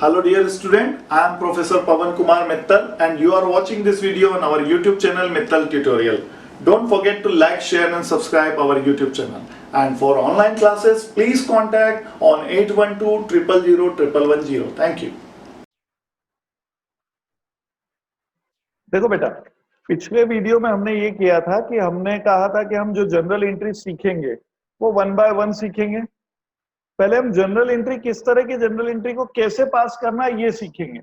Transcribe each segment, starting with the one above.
Hello dear student, I am Professor Pawan Kumar Mittal and you are watching this video on our YouTube channel Mittal Tutorial. Don't forget to like, share and subscribe our YouTube channel. And for online classes, please contact on 812-000-110. Thank you. देखो बेटा, पिछले video में हमने ये किया था कि हमने कहा था कि हम जो जनरल एंट्री सीखेंगे वो 1 बाय 1 सीखेंगे। पहले हम जनरल एंट्री किस तरह की जनरल एंट्री को कैसे पास करना है ये सीखेंगे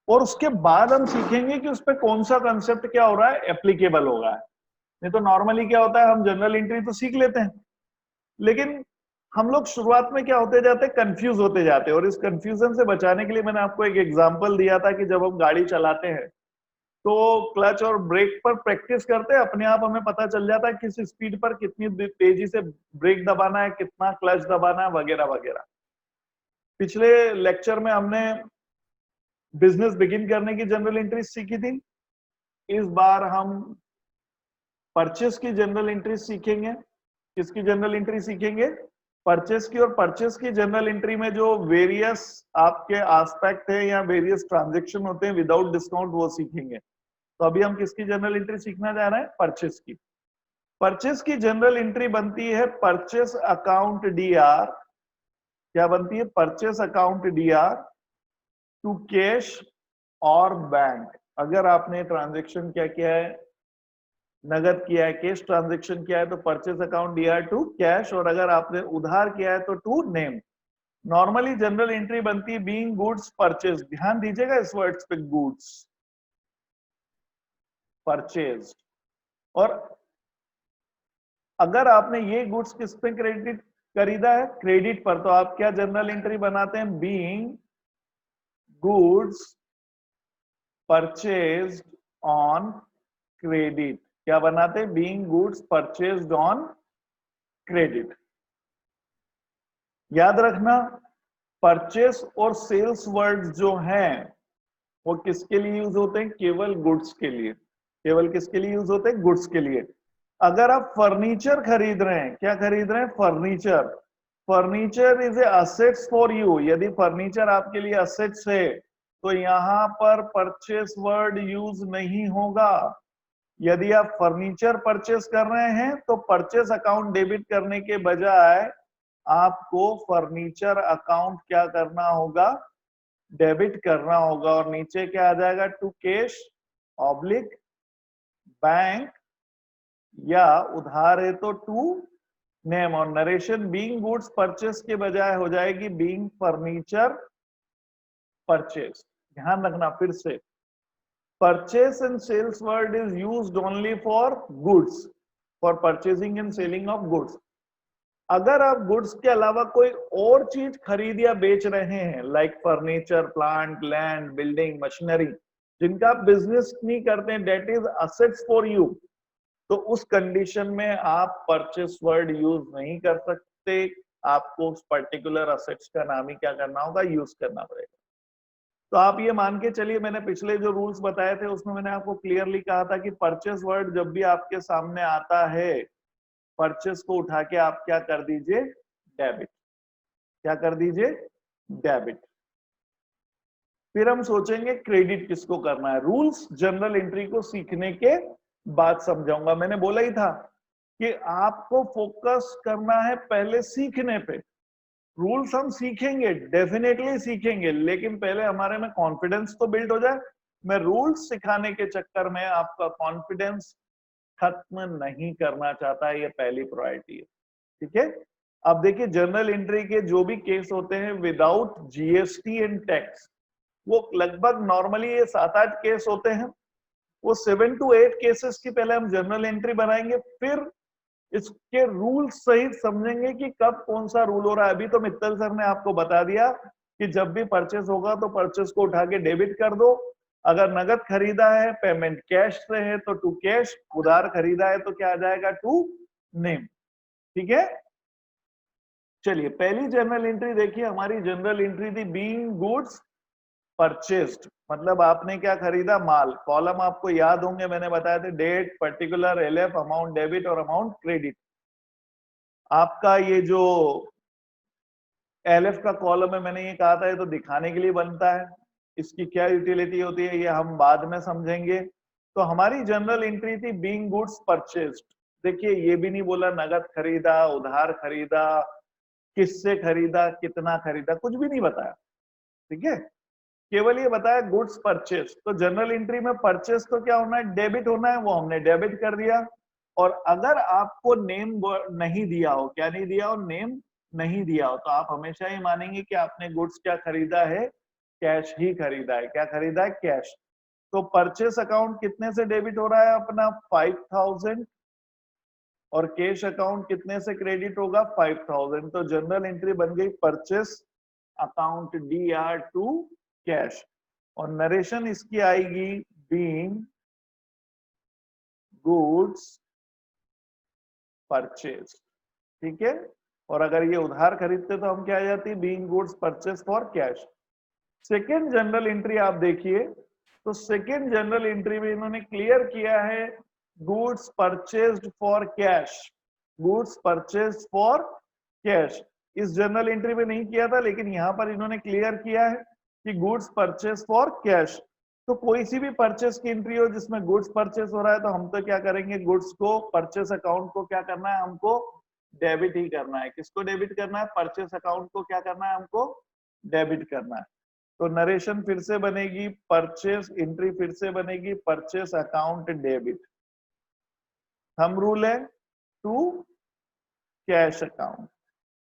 और उसके बाद हम सीखेंगे कि उस पर कौन सा कंसेप्ट क्या हो रहा है एप्लीकेबल हो रहा है। नहीं तो नॉर्मली क्या होता है, हम जनरल एंट्री तो सीख लेते हैं लेकिन हम लोग शुरुआत में क्या होते जाते हैं, कंफ्यूज होते जाते हैं। और इस कंफ्यूजन से बचाने के लिए मैंने आपको एक एग्जांपल दिया था कि जब हम गाड़ी चलाते हैं तो क्लच और ब्रेक पर प्रैक्टिस करते हैं, अपने आप हमें पता चल जाता है किस स्पीड पर कितनी तेजी से ब्रेक दबाना है, कितना क्लच दबाना है, वगैरह वगैरह। पिछले लेक्चर में हमने बिजनेस बिगिन करने की जनरल एंट्री सीखी थी। इस बार हम परचेस की जनरल एंट्री सीखेंगे। किसकी जनरल एंट्री सीखेंगे? परचेस की। और परचेस की जनरल एंट्री में जो वेरियस आपके एस्पेक्ट है या वेरियस ट्रांजैक्शन होते हैं विदाउट डिस्काउंट वो सीखेंगे। तो अभी हम किसकी जनरल एंट्री सीखना जा रहे हैं? परचेस की। परचेस की जनरल एंट्री बनती है परचेस अकाउंट डीआर। क्या बनती है? Purchase account Dr to cash और बैंक। अगर आपने ट्रांजैक्शन क्या किया है, नगद किया है, कैश ट्रांजैक्शन किया है तो purchase account Dr to cash, और अगर आपने उधार किया है तो to name. Normally general entry बनती है बीइंग गुड्स परचेज। ध्यान दीजिएगा इस वर्ड्स पे, गुड्स परचेज। और अगर आपने ये गुड्स किस पे क्रेडिट खरीदा है? क्रेडिट पर। तो आप क्या जनरल एंट्री बनाते हैं? Being goods purchased on credit. क्या बनाते हैं? Being goods purchased on credit. याद रखना, परचेस और सेल्स वर्ड जो हैं वो किसके लिए यूज होते हैं? केवल गुड्स के लिए। केवल किसके लिए यूज होते हैं? गुड्स के लिए। अगर आप फर्नीचर खरीद रहे हैं, क्या खरीद रहे हैं? Furniture. Furniture is a assets for you. यदि फर्नीचर आपके लिए असेट्स है तो यहां पर परचेस वर्ड यूज नहीं होगा। यदि आप फर्नीचर परचेस कर रहे हैं तो परचेस अकाउंट डेबिट करने के बजाय आपको फर्नीचर अकाउंट क्या करना होगा? डेबिट करना होगा। और नीचे क्या आ जाएगा? टू कैश ऑब्लिक बैंक, या उधार है तो टू नेम। और नरेशन बीइंग गुड्स परचेस के बजाय हो जाएगी बीइंग फर्नीचर परचेस। ध्यान रखना फिर से, purchase and sales word is used only for goods, for purchasing and selling of goods. अगर आप गुड्स के अलावा कोई और चीज खरीद या बेच रहे हैं, like furniture, plant, land, building, machinery, जिनका आप बिजनेस नहीं करते हैं, that is assets for you, तो उस कंडीशन में आप परचेस वर्ड यूज नहीं कर सकते। आपको उस पर्टिकुलर असेट्स का नाम ही क्या करना होगा? यूज करना पड़ेगा। तो आप ये मान के चलिए, मैंने पिछले जो रूल्स बताए थे उसमें मैंने आपको क्लियरली कहा था कि परचेस वर्ड जब भी आपके सामने आता है, परचेस को उठा के आप क्या कर दीजिए? डेबिट। क्या कर दीजिए? डेबिट। फिर हम सोचेंगे क्रेडिट किसको करना है। रूल्स जनरल एंट्री को सीखने के बाद समझाऊंगा। मैंने बोला ही था कि आपको फोकस करना है पहले सीखने पे। रूल्स हम सीखेंगे, डेफिनेटली सीखेंगे, लेकिन पहले हमारे में कॉन्फिडेंस तो बिल्ड हो जाए। मैं रूल्स सिखाने के चक्कर में आपका कॉन्फिडेंस खत्म नहीं करना चाहता है, ये पहली प्रायोरिटी है। ठीक है। अब देखिए, जनरल एंट्री के जो भी केस होते हैं विदाउट जीएसटी एंड टैक्स, वो लगभग नॉर्मली ये 7-8 केस होते हैं। वो 7 to 8 केसेस की पहले हम जनरल एंट्री बनाएंगे, फिर इसके रूल सहित समझेंगे कि कब कौन सा रूल हो रहा है। अभी तो मित्तल सर ने आपको बता दिया कि जब भी परचेस होगा तो परचेस को उठा के डेबिट कर दो। अगर नगद खरीदा है, पेमेंट कैश से है तो टू कैश, उधार खरीदा है तो क्या आ जाएगा? To name. ठीक है। चलिए, पहली जनरल एंट्री देखिए। हमारी जनरल एंट्री थी बीइंग गुड्स परचेस्ड, मतलब आपने क्या खरीदा? माल। कॉलम आपको याद होंगे, मैंने बताया था date, particular, LF, amount debit और अमाउंट क्रेडिट। आपका ये जो एलएफ का कॉलम है, मैंने ये कहा था ये तो दिखाने के लिए बनता है, इसकी क्या यूटिलिटी होती है ये हम बाद में समझेंगे। तो हमारी जनरल एंट्री थी बीइंग गुड्स परचेज्ड। देखिए ये भी नहीं बोला नगद खरीदा, उधार खरीदा, किससे खरीदा, कितना खरीदा, कुछ भी नहीं बताया, ठीक है। केवल ये बताया गुड्स परचेज। तो जनरल एंट्री में परचेज तो क्या होना है, डेबिट होना है, वो हमने डेबिट कर दिया। और अगर आपको नेम नहीं दिया हो, क्या नहीं दिया हो, नेम नहीं दिया हो, तो आप हमेशा ये मानेंगे कि आपने गुड्स क्या खरीदा है, कैश ही खरीदा है। क्या खरीदा है, कैश। तो परचेस अकाउंट कितने से डेबिट हो रहा है अपना, 5000, और कैश अकाउंट कितने से क्रेडिट होगा, 5000। तो जनरल एंट्री बन गई purchase account DR to cash. और नरेशन इसकी आएगी बीइंग गुड्स परचेज, ठीक है। और अगर ये उधार खरीदते तो हम क्या आ जाती, being goods purchase for cash. Second general entry आप देखिए, तो सेकेंड जनरल एंट्री में इन्होंने क्लियर किया है goods purchased for cash, goods purchased for cash. इस जनरल एंट्री में नहीं किया था, लेकिन यहां पर इन्होंने क्लियर किया है कि गुड्स परचेज फॉर कैश। तो कोई सी भी परचेस की एंट्री हो जिसमें गुड्स परचेस हो रहा है, तो हम तो क्या करेंगे, गुड्स को, परचेस अकाउंट को क्या करना है हमको, डेबिट ही करना है। किसको डेबिट करना है, परचेस अकाउंट को क्या करना है हमको, डेबिट करना है। तो नरेशन फिर से बनेगी, परचेस एंट्री फिर से बनेगी purchase account debit. Thumb rule है टू कैश अकाउंट।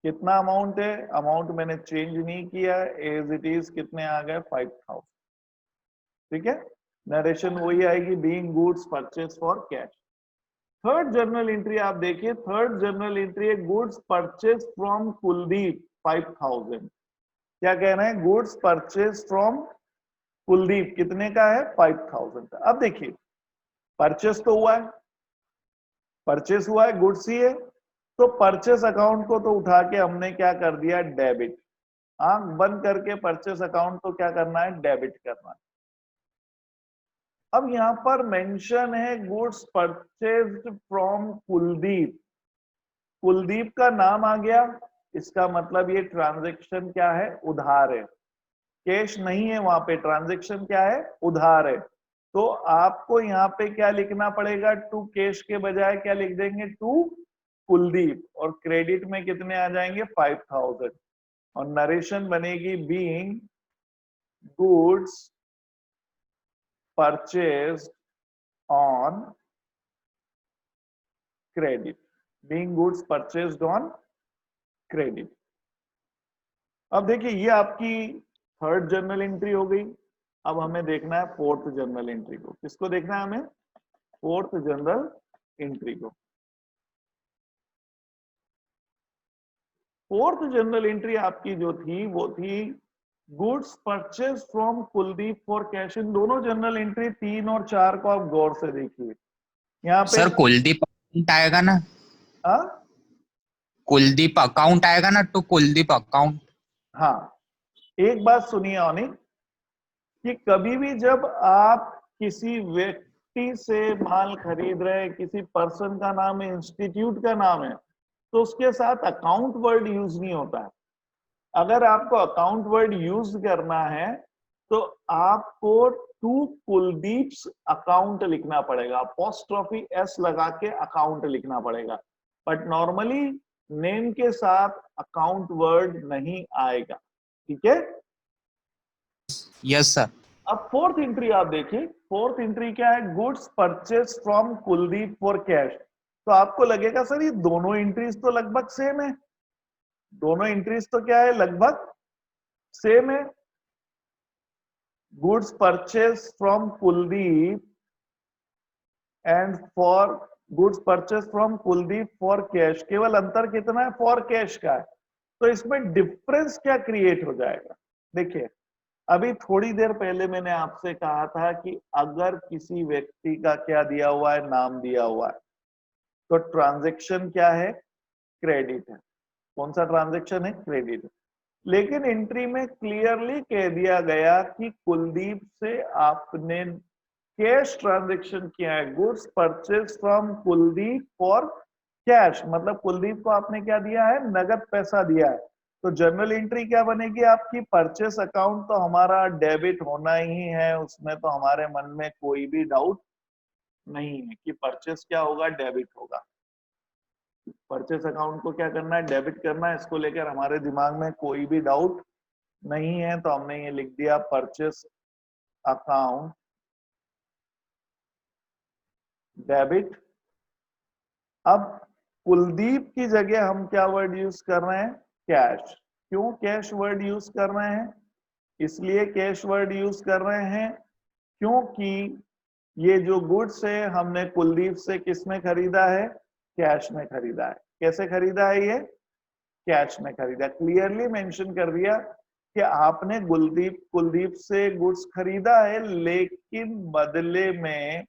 कितना अमाउंट है, अमाउंट मैंने चेंज नहीं किया, एज इट इज कितने आ गए, 5000, ठीक है। नरेशन वही आएगी, being goods purchase for cash. Third journal entry आप देखिए, थर्ड जर्नल एंट्री है गुड्स परचेज फ्रॉम कुलदीप 5000। क्या कहना है, गुड्स परचेज फ्रॉम कुलदीप कितने का है, 5000 का। अब देखिए परचेस तो हुआ है, परचेस हुआ है, गुड्स ही है, तो परचेस अकाउंट को तो उठा के हमने क्या कर दिया, डेबिट। आंख बंद करके परचेस अकाउंट को क्या करना है, डेबिट करना है। अब यहां पर मेंशन है goods purchased from Kuldeep, Kuldeep का नाम आ गया, इसका मतलब ये ट्रांजैक्शन क्या है, उधार है। कैश नहीं है वहां पे, ट्रांजैक्शन क्या है, उधार है। तो आपको यहाँ पे क्या लिखना पड़ेगा, टू कैश के बजाय क्या लिख देंगे, टू कुलदीप। और क्रेडिट में कितने आ जाएंगे, 5000। और नरेशन बनेगी being goods purchased on credit, being goods purchased on credit. अब देखिए ये आपकी थर्ड जर्नल एंट्री हो गई। अब हमें देखना है फोर्थ जर्नल एंट्री को। किसको देखना है हमें, फोर्थ जर्नल एंट्री को। फोर्थ जर्नल एंट्री आपकी जो थी वो थी goods purchase from Kuldeep for cash. इन दोनों जर्नल एंट्री 3 और 4 को आप गौर से देखिए। यहाँ पे सर कुलदीप अकाउंट आएगा ना, हाँ कुलदीप अकाउंट आएगा ना, तो कुलदीप अकाउंट। हाँ, एक बात सुनिए अनिक, कि कभी भी जब आप किसी व्यक्ति से माल खरीद रहे हैं, किसी पर्सन का नाम है, इंस्टीट्यूट का नाम है, तो उसके साथ अकाउंट वर्ड यूज नहीं होता है। अगर आपको अकाउंट वर्ड यूज करना है तो आपको टू कुलदीप्स अकाउंट लिखना पड़ेगा, अपोस्ट्रोफी एस लगा के अकाउंट लिखना पड़ेगा। बट नॉर्मली नेम के साथ अकाउंट वर्ड नहीं आएगा, ठीक है। Yes sir. अब फोर्थ एंट्री आप देखिए, फोर्थ एंट्री क्या है, goods purchase from Kuldeep for cash. तो आपको लगेगा सर ये दोनों एंट्रीज तो लगभग सेम है, दोनों एंट्रीज तो क्या है, लगभग सेम है। Goods purchase from Kuldeep and for goods purchase from Kuldeep for cash, केवल अंतर कितना है, फॉर कैश का है। तो इसमें डिफरेंस क्या क्रिएट हो जाएगा, देखिए अभी थोड़ी देर पहले मैंने आपसे कहा था कि अगर किसी व्यक्ति का क्या दिया हुआ है, नाम दिया हुआ है, तो ट्रांजैक्शन क्या है, क्रेडिट है। कौन सा ट्रांजैक्शन है, क्रेडिट है। लेकिन एंट्री में क्लियरली कह दिया गया कि कुलदीप से आपने कैश ट्रांजैक्शन किया है, goods purchase from Kuldeep for cash, मतलब कुलदीप को आपने क्या दिया है, नगद पैसा दिया है। तो जनरल एंट्री क्या बनेगी आपकी, परचेस अकाउंट तो हमारा डेबिट होना ही है, उसमें तो हमारे मन में कोई भी डाउट नहीं है कि परचेस क्या होगा, डेबिट होगा। परचेस अकाउंट को क्या करना है, डेबिट करना है, इसको लेकर हमारे दिमाग में कोई भी डाउट नहीं है, तो हमने ये लिख दिया परचेस अकाउंट डेबिट। अब कुलदीप की जगह हम क्या वर्ड यूज कर रहे हैं, कैश। क्यों कैश वर्ड यूज कर रहे हैं, इसलिए कैश वर्ड यूज कर रहे हैं क्योंकि ये जो गुड्स है हमने कुलदीप से किस में खरीदा है, कैश में खरीदा है। कैसे खरीदा है, ये कैश में खरीदा। क्लियरली मेंशन कर दिया कि आपने कुलदीप से गुड्स खरीदा है, लेकिन बदले में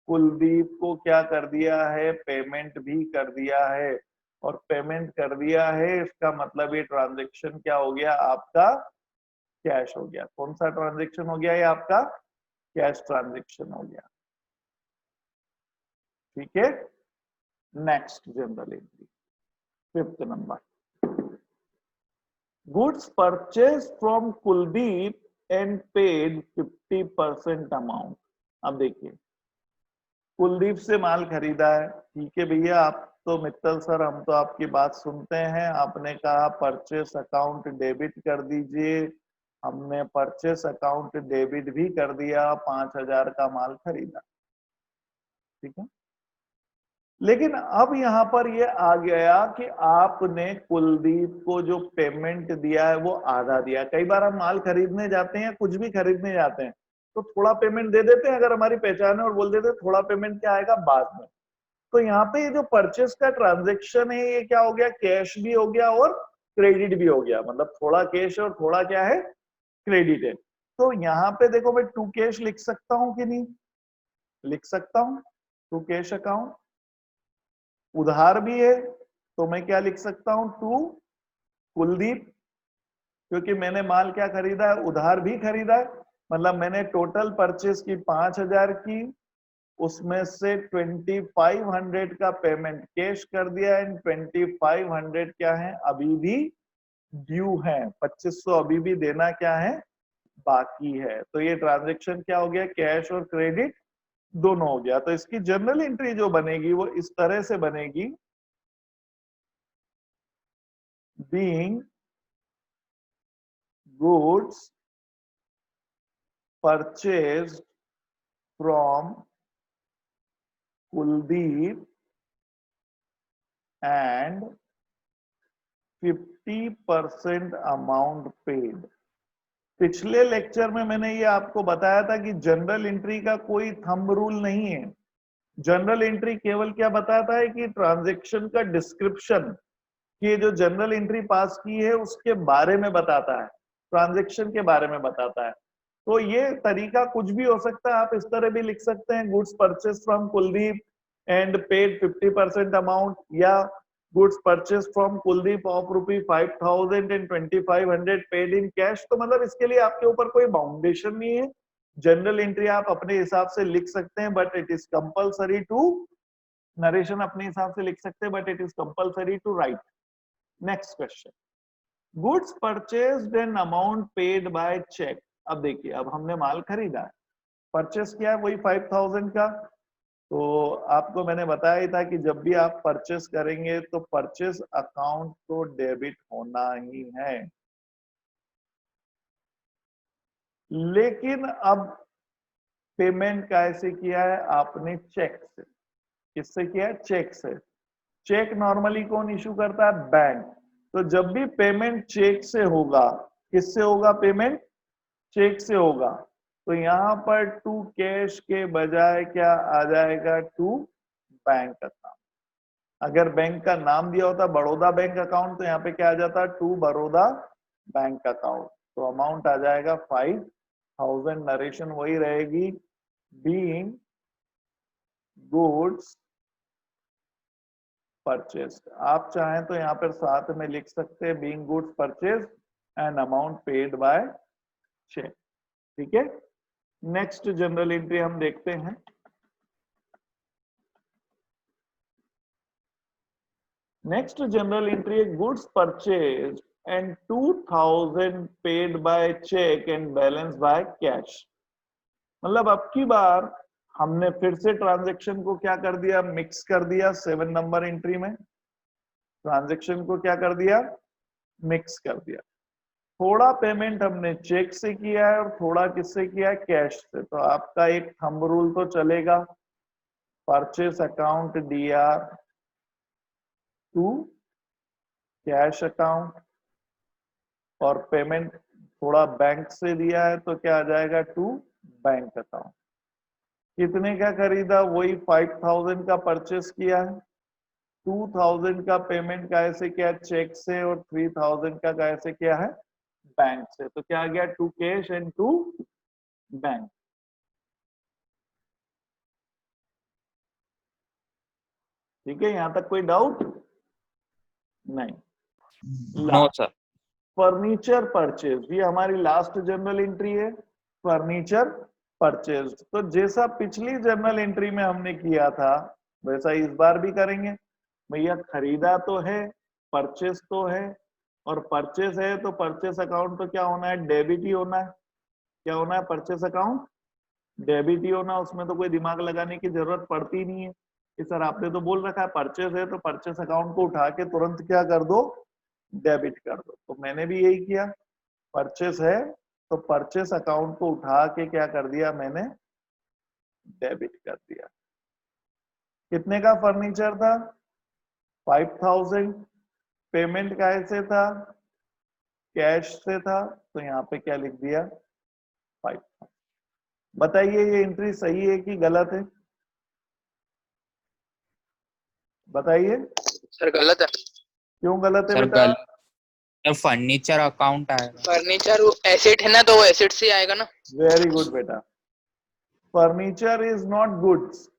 कुलदीप को क्या कर दिया है, पेमेंट भी कर दिया है। और पेमेंट कर दिया है इसका मतलब ये ट्रांजैक्शन क्या हो गया आपका, कैश हो गया। कौन सा ट्रांजैक्शन हो गया, ये आपका कैश ट्रांजैक्शन हो गया। ठीक है, next general entry, 5th number, goods purchase from Kuldeep and paid 50% amount. अब देखिए कुलदीप से माल खरीदा है, ठीक है भैया, आप तो मित्तल सर हम तो आपकी बात सुनते हैं, आपने कहा परचेस अकाउंट डेबिट कर दीजिए, हमने परचेस अकाउंट डेबिट भी कर दिया, 5,000 का माल खरीदा, ठीक है। लेकिन अब यहां पर ये आ गया कि आपने कुलदीप को जो पेमेंट दिया है वो आधा दिया। कई बार हम माल खरीदने जाते हैं, कुछ भी खरीदने जाते हैं तो थोड़ा पेमेंट दे देते हैं अगर हमारी पहचान है, और बोल देते हैं थोड़ा पेमेंट क्या आएगा बाद में। तो यहाँ पे ये जो परचेस का ट्रांजेक्शन है ये क्या हो गया, कैश भी हो गया और क्रेडिट भी हो गया, मतलब थोड़ा कैश और थोड़ा क्या है, क्रेडिट है। तो यहाँ पे देखो मैं टू कैश लिख सकता हूं कि नहीं, लिख सकता हूं, टू कैश अकाउंट। उधार भी है तो मैं क्या लिख सकता हूं, टू कुलदीप, क्योंकि मैंने माल क्या खरीदा है, उधार भी खरीदा है। मतलब मैंने टोटल परचेस की 5,000 की, उसमें से 2500 का पेमेंट कैश कर दिया एंड 2500 क्या है, अभी भी ड्यू है, 2500 अभी भी देना क्या है, बाकी है। तो ये ट्रांजैक्शन क्या हो गया, कैश और क्रेडिट दोनों हो गया। तो इसकी जर्नल एंट्री जो बनेगी वो इस तरह से बनेगी, being goods purchased from Kuldeep and 50% amount paid। पिछले लेक्चर में मैंने ये आपको बताया था कि जनरल एंट्री का कोई थंब रूल नहीं है। जनरल एंट्री केवल क्या बताता है कि ट्रांजैक्शन का डिस्क्रिप्शन, कि ये जो जनरल एंट्री पास की है उसके बारे में बताता है, ट्रांजैक्शन के बारे में बताता है। तो ये तरीका कुछ भी हो सकता है, आप इस तरह भी लिख सकते हैं, goods purchase from Kuldeep and paid 50% amount, या goods purchase from Kuldeep of ₹5,000 and 2,500 paid in cash. तो मतलब इसके लिए आपके ऊपर कोई बाउंडेशन नहीं है, जनरल एंट्री आप अपने हिसाब से लिख सकते हैं, but it is compulsory to, narration अपने हिसाब से लिख सकते हैं but it is compulsory to write. Next question, goods purchased and amount paid by cheque. अब देखिए अब हमने माल खरीदा है, परचेस किया है वही 5,000 का। तो आपको मैंने बताया ही था कि जब भी आप परचेस करेंगे तो परचेस अकाउंट तो डेबिट होना ही है। लेकिन अब पेमेंट कैसे किया है आपने, चेक से। किससे किया है, चेक से। चेक नॉर्मली कौन इशू करता है, बैंक। तो जब भी पेमेंट चेक से होगा, किससे होगा पेमेंट, चेक से होगा, तो यहां पर टू कैश के बजाय क्या आ जाएगा, टू बैंक अकाउंट। अगर बैंक का नाम दिया होता बड़ौदा बैंक अकाउंट तो यहाँ पे क्या आ जाता, टू बड़ौदा बैंक अकाउंट। तो अमाउंट आ जाएगा 5,000, नरेशन वही रहेगी, बीइंग गुड्स परचेज। आप चाहें तो यहाँ पर साथ में लिख सकते हैं being goods purchase and amount paid by cheque. ठीक है, नेक्स्ट जनरल एंट्री हम देखते हैं। नेक्स्ट जनरल एंट्री है goods purchase and 2000 paid by check and balance by cash। मतलब अब की बार हमने फिर से ट्रांजैक्शन को क्या कर दिया, मिक्स कर दिया 7 नंबर एंट्री में। ट्रांजैक्शन को क्या कर दिया, मिक्स कर दिया। थोड़ा पेमेंट हमने चेक से किया है और थोड़ा किससे किया है, कैश से। तो आपका एक थंब रूल तो चलेगा, purchase account DR to cash account, और पेमेंट थोड़ा बैंक से दिया है तो क्या आ जाएगा, टू बैंक अकाउंट। कितने का खरीदा, वही 5000 का परचेस किया है, 2000 का पेमेंट कैसे किया, चेक से, और 3000 का कैसे किया है, बैंक से। तो क्या आ गया, to cash and to bank. ठीक है, यहां तक कोई डाउट नहीं। No sir. फर्नीचर परचेज, ये हमारी लास्ट जर्नल एंट्री है, फर्नीचर परचेज। तो जैसा पिछली जर्नल एंट्री में हमने किया था वैसा इस बार भी करेंगे। भैया खरीदा तो है, परचेज तो है, और परचेज है तो परचेज अकाउंट तो क्या होना है, डेबिट ही होना है। क्या होना है, परचेज अकाउंट डेबिट ही होना। उसमें तो कोई दिमाग लगाने की जरूरत पड़ती नहीं है कि सर आपने तो बोल रखा है परचेज है तो परचेज अकाउंट को उठा के तुरंत क्या कर दो, डेबिट कर दो। तो मैंने भी यही किया, परचेस है तो परचेस अकाउंट को उठा के क्या कर दिया, मैंने डेबिट कर दिया। कितने का फर्नीचर था, 5000। पेमेंट कैसे था, कैश से था, तो यहाँ पे क्या लिख दिया, 5000। बताइए ये एंट्री सही है कि गलत है, बताइए। सर गलत है। क्यों गलत है सर बेटा, फर्नीचर अकाउंट आएगा। फर्नीचर एसेट है ना, तो वो एसेट से आएगा ना। वेरी गुड बेटा, फर्नीचर इज नॉट गुड्स।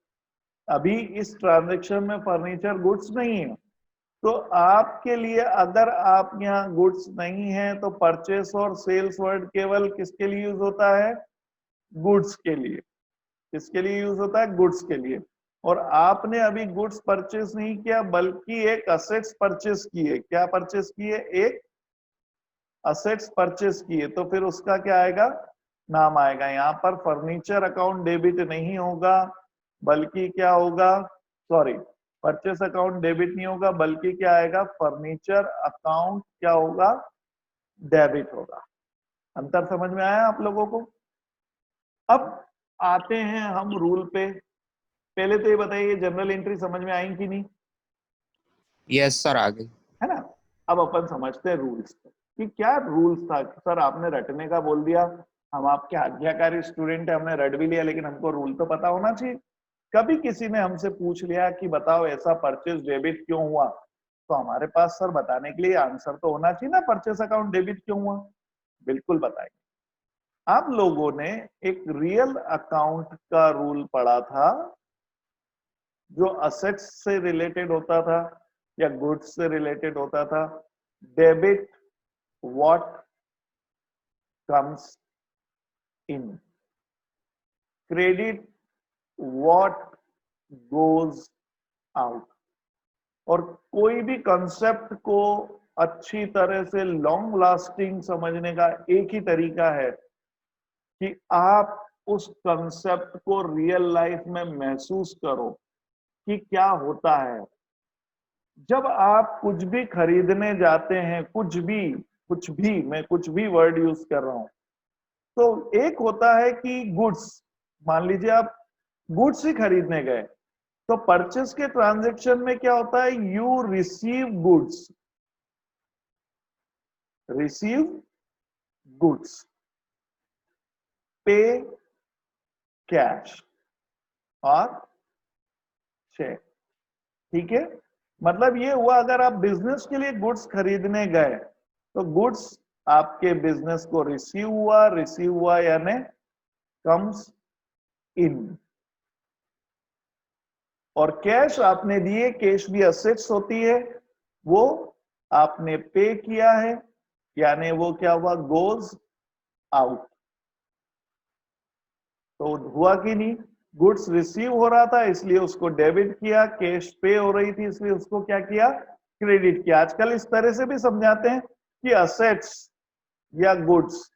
अभी इस ट्रांजैक्शन में फर्नीचर गुड्स नहीं है। तो आपके लिए अगर आप यहाँ गुड्स नहीं है तो परचेस और सेल्स वर्ड केवल किसके लिए यूज होता है, गुड्स के लिए। किसके लिए यूज होता है, गुड्स के लिए। और आपने अभी गुड्स परचेस नहीं किया बल्कि एक असेट्स परचेस किए। क्या परचेस किए, एक असेट्स परचेस किए। तो फिर उसका क्या आएगा, नाम आएगा। यहाँ पर फर्नीचर अकाउंट डेबिट नहीं होगा बल्कि क्या होगा, सॉरी, परचेस अकाउंट डेबिट नहीं होगा बल्कि क्या आएगा, फर्नीचर अकाउंट क्या होगा, डेबिट होगा। अंतर समझ में आया आप लोगों को। अब आते हैं हम रूल पे। पहले तो ये बताइए जनरल एंट्री समझ में आई कि नहीं, यस सर, आ गई। है ना। अब अपन समझते हैं रूल्स कि क्या रूल्स था। सर आपने रटने का बोल दिया, हम आपके आज्ञाकारी स्टूडेंट है, हमने रट भी लिया, लेकिन हमको रूल तो पता होना चाहिए। कभी किसी ने हमसे पूछ लिया कि बताओ ऐसा परचेज डेबिट क्यों हुआ, तो हमारे पास सर बताने के लिए आंसर तो होना चाहिए ना, परचेज अकाउंट डेबिट क्यों हुआ। बिल्कुल बताएंगे। आप लोगों ने एक रियल अकाउंट का रूल पढ़ा था जो असेट्स से रिलेटेड होता था या गुड्स से रिलेटेड होता था। Debit what comes in, credit what goes out. और कोई भी कंसेप्ट को अच्छी तरह से लॉन्ग लास्टिंग समझने का एक ही तरीका है कि आप उस कंसेप्ट को रियल लाइफ में महसूस करो कि क्या होता है। जब आप कुछ भी खरीदने जाते हैं, कुछ भी मैं कुछ भी वर्ड यूज कर रहा हूं, तो एक होता है कि गुड्स, मान लीजिए आप गुड्स ही खरीदने गए, तो परचेस के ट्रांजैक्शन में क्या होता है, you receive goods, receive goods, पे कैश और चेक। ठीक है, मतलब ये हुआ अगर आप बिजनेस के लिए गुड्स खरीदने गए तो गुड्स आपके बिजनेस को रिसीव हुआ यानी कम्स इन। और कैश आपने दिए, कैश भी असेट्स होती है, वो आपने पे किया है यानी वो क्या हुआ, गोज आउट। तो हुआ कि नहीं, गुड्स रिसीव हो रहा था इसलिए उसको डेबिट किया, कैश पे हो रही थी इसलिए उसको क्या किया, क्रेडिट किया। आजकल इस तरह से भी समझाते हैं कि असेट्स या गुड्स,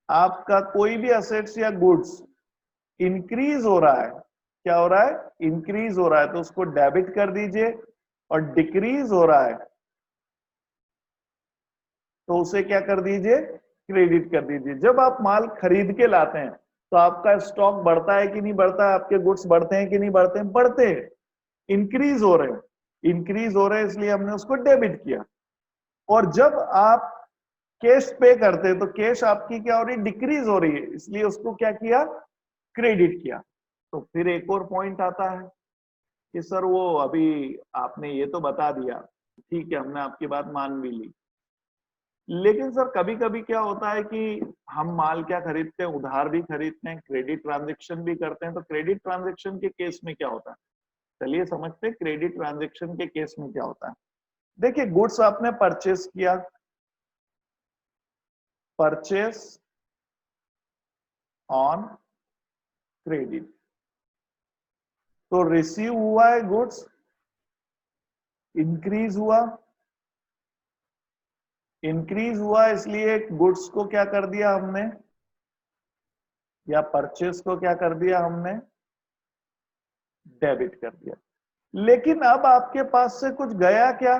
आपका कोई भी असेट्स या गुड्स इंक्रीज हो रहा है, क्या हो रहा है, इंक्रीज हो रहा है, तो उसको डेबिट कर दीजिए, और डिक्रीज हो रहा है तो उसे क्या कर दीजिए, क्रेडिट कर दीजिए। जब आप माल खरीद के लाते हैं तो आपका स्टॉक बढ़ता है कि नहीं बढ़ता है, आपके गुड्स बढ़ते हैं कि नहीं बढ़ते हैं, बढ़ते हैं, इंक्रीज हो रहे हैं, इंक्रीज हो रहे हैं, इसलिए हमने उसको डेबिट किया। और जब आप कैश पे करते हैं तो कैश आपकी क्या हो रही है, डिक्रीज हो रही है, इसलिए उसको क्या किया, क्रेडिट किया। तो फिर एक और पॉइंट आता है कि सर वो अभी आपने ये तो बता दिया, ठीक है, हमने आपकी बात मान भी ली, लेकिन सर कभी कभी क्या होता है कि हम माल क्या खरीदते हैं, उधार भी खरीदते हैं, क्रेडिट ट्रांजैक्शन भी करते हैं। तो क्रेडिट ट्रांजैक्शन के केस में क्या होता है, चलिए समझते हैं क्रेडिट ट्रांजैक्शन के केस में क्या होता है। देखिए, गुड्स आपने परचेस किया, परचेस ऑन क्रेडिट, तो रिसीव हुआ है गुड्स, इंक्रीज हुआ, इंक्रीज हुआ, इसलिए गुड्स को क्या कर दिया हमने, या परचेस को क्या कर दिया हमने, डेबिट कर दिया। लेकिन अब आपके पास से कुछ गया क्या,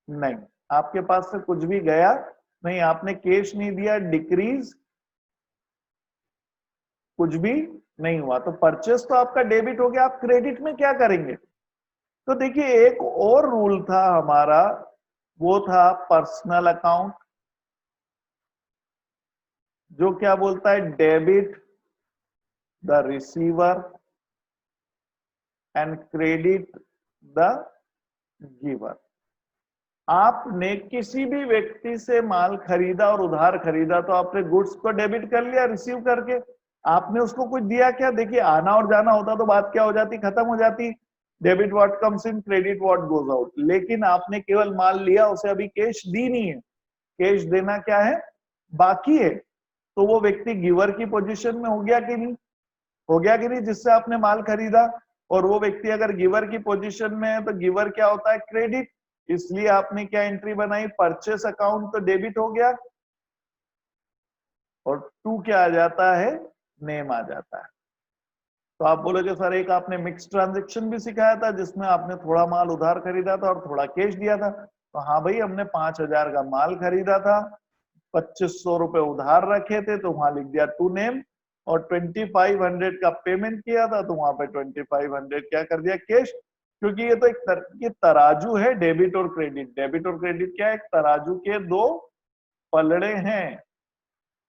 नहीं, आपके पास से कुछ भी गया नहीं, आपने कैश नहीं दिया, डिक्रीज कुछ भी नहीं हुआ, तो परचेस तो आपका डेबिट हो गया। आप क्रेडिट में क्या करेंगे, तो देखिए एक और रूल था हमारा, वो था पर्सनल अकाउंट, जो क्या बोलता है, debit the receiver and credit the giver. आपने किसी भी व्यक्ति से माल खरीदा और उधार खरीदा, तो आपने गुड्स को डेबिट कर लिया रिसीव करके, आपने उसको कुछ दिया क्या, देखिए आना और जाना होता तो बात क्या हो जाती, खत्म हो जाती, debit what comes in, credit what goes out. लेकिन आपने केवल माल लिया, उसे अभी कैश दी नहीं है, कैश देना क्या है, बाकी है, तो वो व्यक्ति गिवर की पोजीशन में हो गया कि नहीं, हो गया कि नहीं, जिससे आपने माल खरीदा। और वो व्यक्ति अगर गिवर की पोजीशन में है तो गिवर क्या होता है, क्रेडिट, इसलिए आपने क्या एंट्री बनाई, परचेस अकाउंट, तो डेबिट हो गया, और टू क्या आ जाता है, नेम आ जाता है। तो आप बोलोगे सर एक आपने मिक्स ट्रांजैक्शन भी सिखाया था, जिसमें आपने थोड़ा माल उधार खरीदा था और थोड़ा कैश दिया था। तो हाँ भाई, हमने 5,000 का माल खरीदा था, 2,500 रुपए उधार रखे थे, तो वहां लिख दिया टू नेम, और 2,500 का पेमेंट किया था, तो वहां पे 2,500 क्या कर दिया, कैश। क्योंकि ये तो एक तराजू है, डेबिट और क्रेडिट, डेबिट और क्रेडिट क्या है, एक तराजू के दो पलड़े हैं,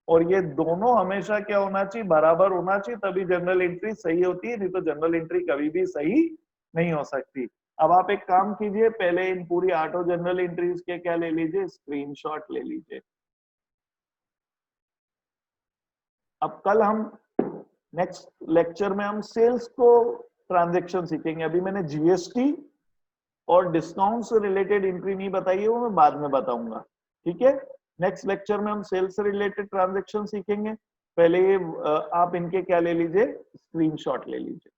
और ये दोनों हमेशा क्या होना चाहिए, बराबर होना चाहिए, तभी जनरल एंट्री सही होती है, नहीं तो जनरल एंट्री कभी भी सही नहीं हो सकती। अब आप एक काम कीजिए, पहले इन पूरी 8 जनरल एंट्रीज के क्या ले लीजिए, स्क्रीनशॉट ले लीजिए। अब कल हम नेक्स्ट लेक्चर में हम सेल्स को ट्रांजैक्शन सीखेंगे। अभी मैंने जीएसटी और डिस्काउंट से रिलेटेड एंट्री नहीं बताई है, वो मैं बाद में बताऊंगा, ठीक है। नेक्स्ट लेक्चर में हम सेल्स से रिलेटेड ट्रांजैक्शन सीखेंगे। पहले आप इनके क्या ले लीजिए, स्क्रीनशॉट ले लीजिए।